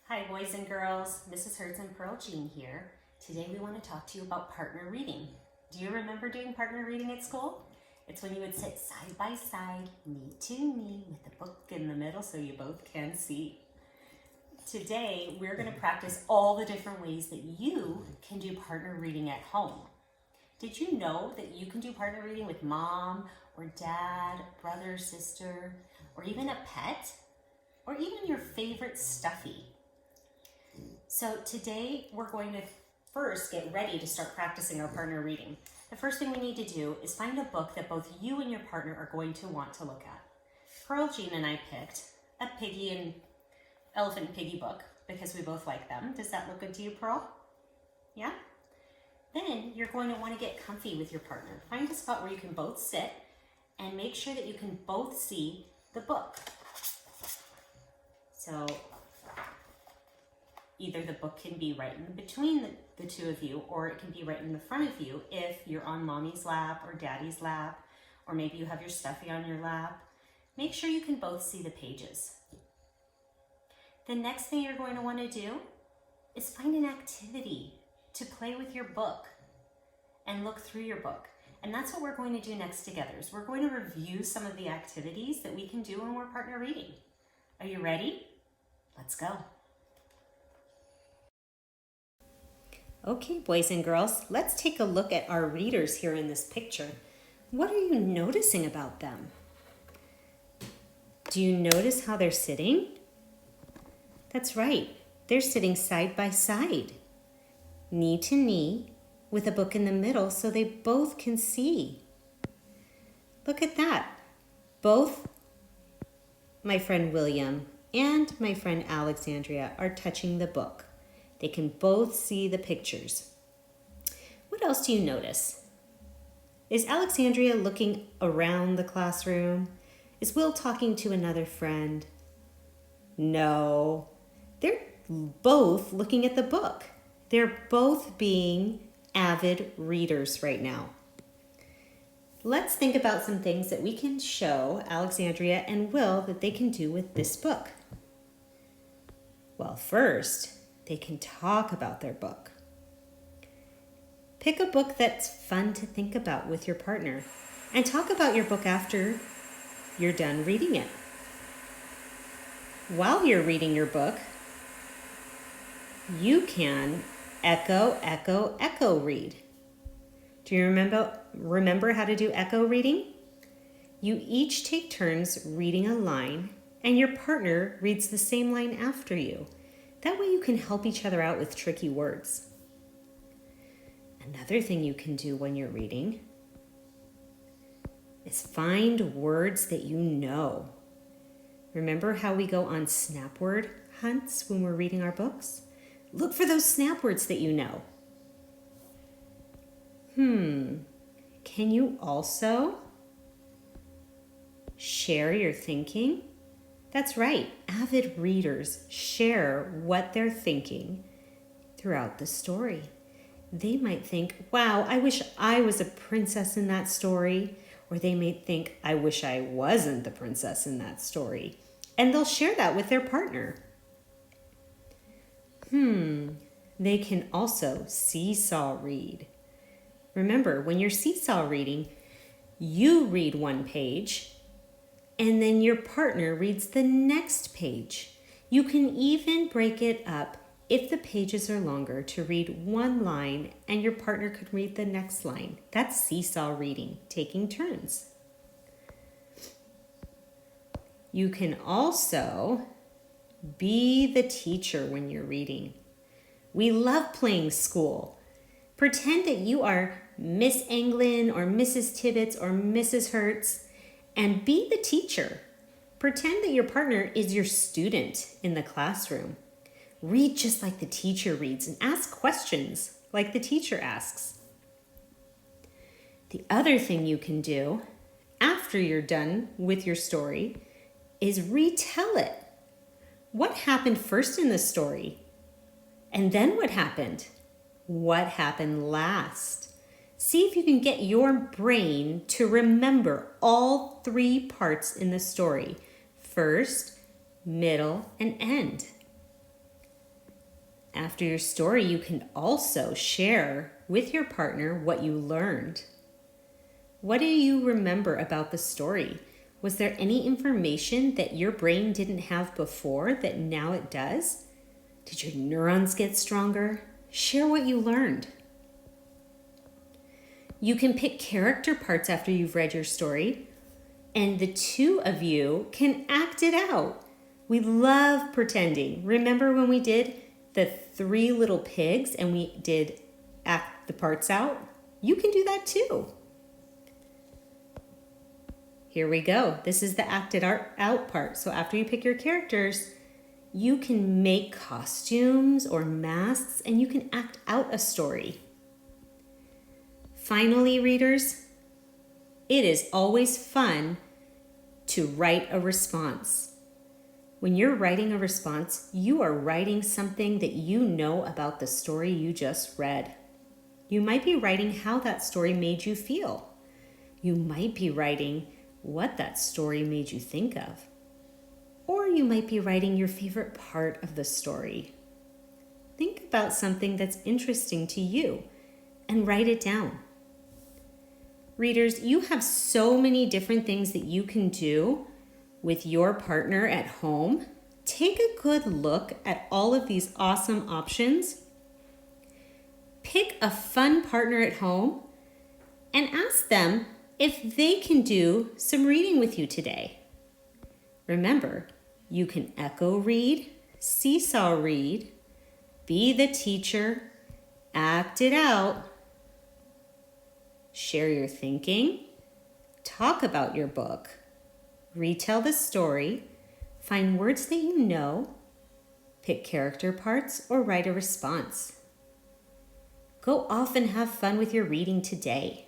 Hi boys and girls, Mrs. Hertz and Pearl Jean here. Today we want to talk to you about partner reading. Do you remember doing partner reading at school? It's when you would sit side by side, knee to knee, with the book in the middle so you both can see. Today we're going to practice all the different ways that you can do partner reading at home. Did you know that you can do partner reading with mom or dad, brother, sister, or even a pet, or even your favorite stuffy? So today we're going to first get ready to start practicing our partner reading. The first thing we need to do is find a book that both you and your partner are going to want to look at. Pearl Jean and I picked a Piggy and Elephant and Piggy book because we both like them. Does that look good to you, Pearl? Yeah? Then you're going to want to get comfy with your partner. Find a spot where you can both sit and make sure that you can both see the book. So either the book can be right in between the two of you, or it can be right in the front of you if you're on mommy's lap or daddy's lap, or maybe you have your stuffy on your lap. Make sure you can both see the pages. The next thing you're going to want to do is find an activity to play with your book and look through your book. And that's what we're going to do next together, is we're going to review some of the activities that we can do when we're partner reading. Are you ready? Let's go. Okay, boys and girls, let's take a look at our readers here in this picture. What are you noticing about them? Do you notice how they're sitting? That's right, they're sitting side by side, knee to knee, with a book in the middle so they both can see. Look at that. Both my friend William and my friend Alexandria are touching the book. They can both see the pictures. What else do you notice? Is Alexandria looking around the classroom? Is Will talking to another friend? No, they're both looking at the book. They're both being avid readers right now. Let's think about some things that we can show Alexandria and Will that they can do with this book. Well, first, they can talk about their book. Pick a book that's fun to think about with your partner and talk about your book after you're done reading it. While you're reading your book, you can echo, echo, echo read. Do you remember how to do echo reading? You each take turns reading a line and your partner reads the same line after you. That way you can help each other out with tricky words. Another thing you can do when you're reading is find words that you know. Remember how we go on snap word hunts when we're reading our books? Look for those snap words that you know. Can you also share your thinking? That's right, avid readers share what they're thinking throughout the story. They might think, wow, I wish I was a princess in that story. Or they may think, I wish I wasn't the princess in that story. And they'll share that with their partner. They can also seesaw read. Remember, when you're seesaw reading, you read one page, and then your partner reads the next page. You can even break it up if the pages are longer to read one line and your partner could read the next line. That's seesaw reading, taking turns. You can also be the teacher when you're reading. We love playing school. Pretend that you are Miss Anglin or Mrs. Tibbetts or Mrs. Hertz, and be the teacher. Pretend that your partner is your student in the classroom. Read just like the teacher reads and ask questions like the teacher asks. The other thing you can do after you're done with your story is retell it. What happened first in the story? And then what happened? What happened last? See if you can get your brain to remember all three parts in the story: first, middle, and end. After your story, you can also share with your partner what you learned. What do you remember about the story? Was there any information that your brain didn't have before that now it does? Did your neurons get stronger? Share what you learned. You can pick character parts after you've read your story, and the two of you can act it out. We love pretending. Remember when we did the 3 little pigs and we did act the parts out? You can do that too. Here we go. This is the acted out part. So after you pick your characters, you can make costumes or masks and you can act out a story. Finally, readers, it is always fun to write a response. When you're writing a response, you are writing something that you know about the story you just read. You might be writing how that story made you feel. You might be writing what that story made you think of. Or you might be writing your favorite part of the story. Think about something that's interesting to you and write it down. Readers, you have so many different things that you can do with your partner at home. Take a good look at all of these awesome options. Pick a fun partner at home and ask them if they can do some reading with you today. Remember, you can echo read, seesaw read, be the teacher, act it out, share your thinking, talk about your book, retell the story, find words that you know, pick character parts, or write a response. Go off and have fun with your reading today.